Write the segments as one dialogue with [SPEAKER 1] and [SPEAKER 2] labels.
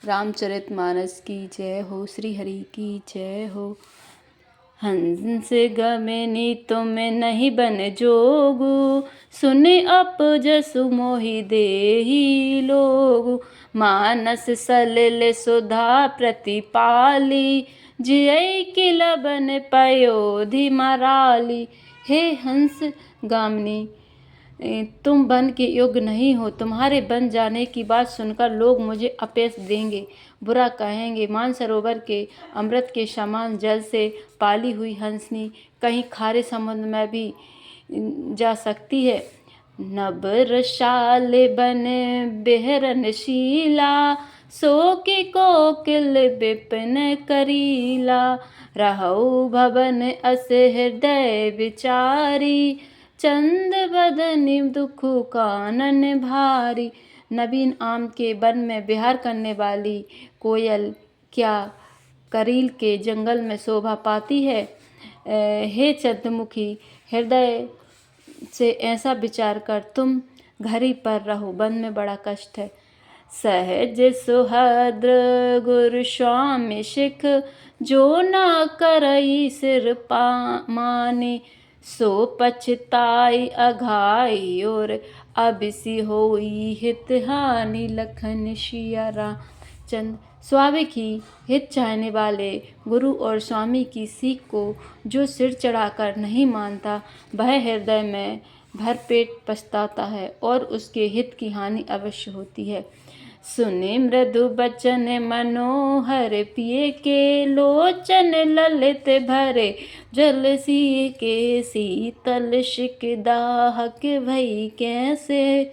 [SPEAKER 1] रामचरितमानस की जय हो, श्री हरि की जय हो। हंस गमनी तुम नहीं बन जोगु, सुने अप जसु मोहि देहि लोगु। मानस सलिल सुधा प्रतिपाली, जिय किलबन पयोधि मराली। हे हंस गामिनी, तुम बन के योग्य नहीं हो। तुम्हारे बन जाने की बात सुनकर लोग मुझे अपयश देंगे, बुरा कहेंगे। मानसरोवर के अमृत के समान जल से पाली हुई हंसनी कहीं खारे समुद्र में भी जा सकती है। नभ रसाल बन बेहरन शीला, सो के कोकिल विपिन करीला। रहु भवन अस हृदय विचारी, चंद बदनि दुखु कानन भारी। नवीन आम के वन में विहार करने वाली कोयल क्या करील के जंगल में शोभा पाती है। हे चंद्रमुखी, हृदय से ऐसा विचार कर तुम घर ही पर रहो, वन में बड़ा कष्ट है। सहज सुहद्र गुरु स्वामी सिख, जो न करई सिर माने। सो पछताई अघाई और अबिसी होई हित हानि। लखन सिया रामचंद्र। स्वाभाविक ही हित चाहने वाले गुरु और स्वामी की सीख को जो सिर चढ़ाकर नहीं मानता, वह हृदय में भरपेट पछताता है और उसके हित की हानि अवश्य होती है। सुने मृदु बचन मनोहर, पिए के लोचन ललित भरे। जल सी के शीतल शिक दाहक भई कैसे।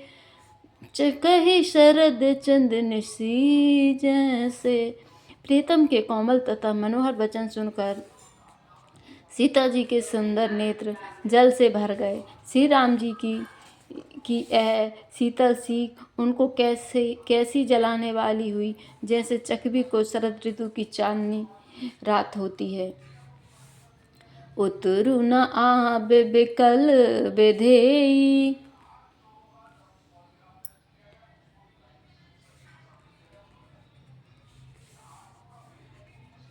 [SPEAKER 1] कही शरद चंदन सी जैसे। प्रीतम के कोमल तथा मनोहर वचन सुनकर सीता जी के सुंदर नेत्र जल से भर गए। श्री राम जी की यह शीतल सीख उनको कैसी जलाने वाली हुई, जैसे चकवी को शरद ऋतु की चांदनी रात होती है। उतरु न आब बिकल विधेई,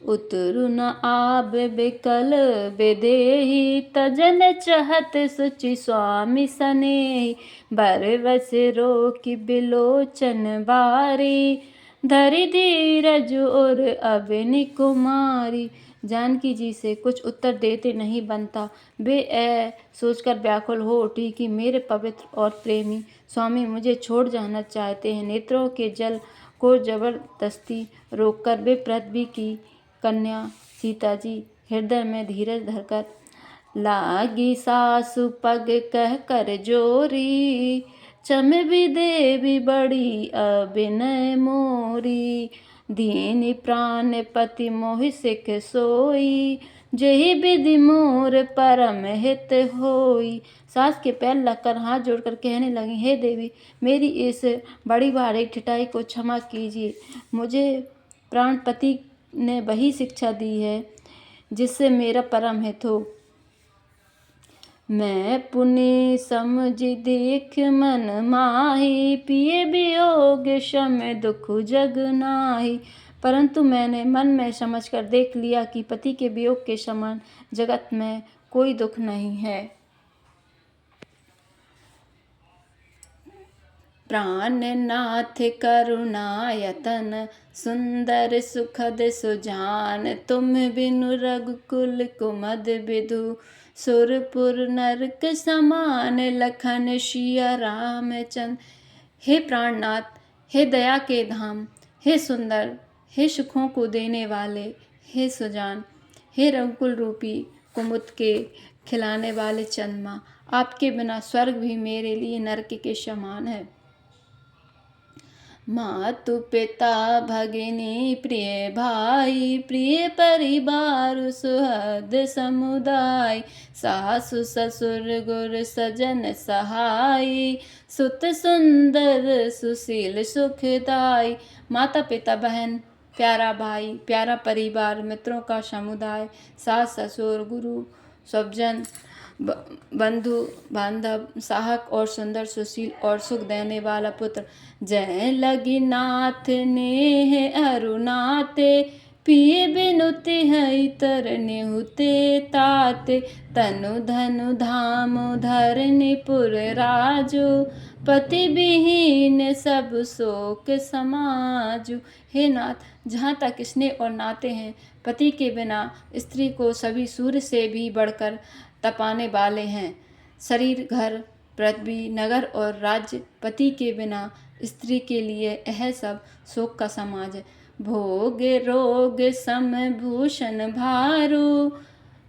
[SPEAKER 1] उतरु न आब बिकल विदेही। तजन चहत सुचि स्वामी सनेही, बरवस रोकि बिलोचन बारी। धरि धीरज और अबनि कुमारी। जानकी जी से कुछ उत्तर देते नहीं बनता। वे सोचकर व्याकुल हो उठी कि मेरे पवित्र और प्रेमी स्वामी मुझे छोड़ जाना चाहते हैं। नेत्रों के जल को जबरदस्ती रोककर वे पृथ्वी की कन्या सीता जी हृदय में धीरज धरकर लागी सासु पग कह कर जोरी। चम भी देवी बड़ी अभिनय मोरी। दीन प्राण पति मोहि सिख सोई, जही विधि मोर परम हित होई। सास के पैर लगकर हाथ जोड़कर कहने लगी, हे देवी, मेरी इस बड़ी भारी ठिठाई को क्षमा कीजिए। मुझे प्राणपति ने वही शिक्षा दी है जिससे मेरा परम हित हो। मैं पुनि समझ देख मन माही, पिए वियोग शम दुख जग नाही। परंतु मैंने मन में समझकर देख लिया कि पति के वियोग के समान जगत में कोई दुख नहीं है। प्राणनाथ करुणायतन, सुंदर सुखद सुजान। तुम बिनु रघुकुल कुमद विदु, सुरपुर नरक समान। लखन सिया रामचंद्र। हे प्राणनाथ, हे दया के धाम, हे सुंदर, हे सुखों को देने वाले, हे सुजान, हे रघुकुल रूपी कुमुद के खिलाने वाले चंद्रमा, आपके बिना स्वर्ग भी मेरे लिए नरक के समान है। मातु पिता भगिनी प्रिय भाई, प्रिय परिवार सुहद समुदाय। सासु ससुर गुर सजन सहाय, सुत सुंदर सुशील सुखदाई। माता पिता बहन, प्यारा भाई, प्यारा परिवार, मित्रों का समुदाय, सास ससुर गुरु स्वजन बंधु बांधव, सहायक और सुंदर, सुशील और सुख देने वाला पुत्र। जय लगी नाथ नेह अरुनाते, पिए बिनु तिहै तरने हुते ताते। तनु धनु धाम धरनीपुर राजू, पति विहीन सब शोक समाजू। हे नाथ, जहाँ तक स्नेह और नाते हैं, पति के बिना स्त्री को सभी सूर्य से भी बढ़कर तपाने वाले हैं। शरीर, घर, पृथ्वी, नगर और राज्य, पति के बिना स्त्री के लिए यह सब शोक का समाज है। भोग रोग सम भूषण भारू,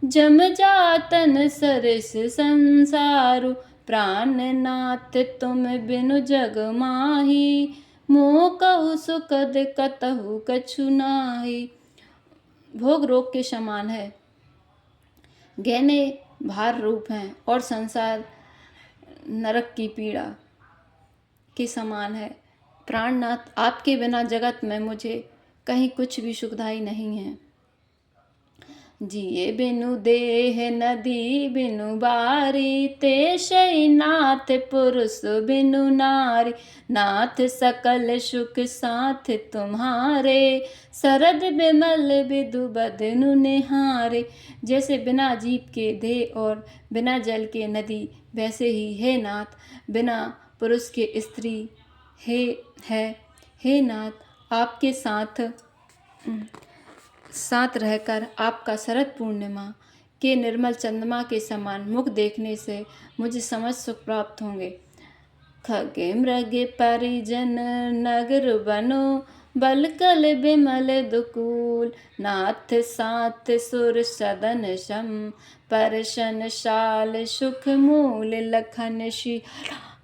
[SPEAKER 1] जम जातन सरस संसारु। प्राण नाथ तुम बिनु जग माही, मोह कहु सुखद कतहु कछु नाहि। भोग रोग के समान है, गहने भार रूप हैं और संसार नरक की पीड़ा के समान है। प्राणनाथ, आपके बिना जगत में मुझे कहीं कुछ भी सुखदाई नहीं है। जिए बिनु देह नदी बिनु बारी, तेशई नाथ पुरुष बिनु नारी। नाथ सकल सुख साथ तुम्हारे, शरद बिमल बिदु बदनु निहारे। जैसे बिना जीव के देह और बिना जल के नदी, वैसे ही हे नाथ, बिना पुरुष के स्त्री हे नाथ, आपके साथ रहकर आपका शरद पूर्णिमा के निर्मल चंद्रमा के समान मुख देखने से मुझे समस्त सुख प्राप्त होंगे। खगे मृगे परिजन नगर बनो, बलकल बिमल दुकूल। नाथ साथ सुर सदन सम, परशन शाल सुख मूल। लखन श्री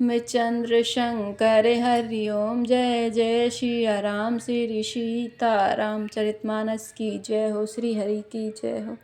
[SPEAKER 1] चंद्र शंकर हरि ओम। जय जय श्री राम श्री सीताराम। चरितमानस की जय हो, श्री हरि की जय हो।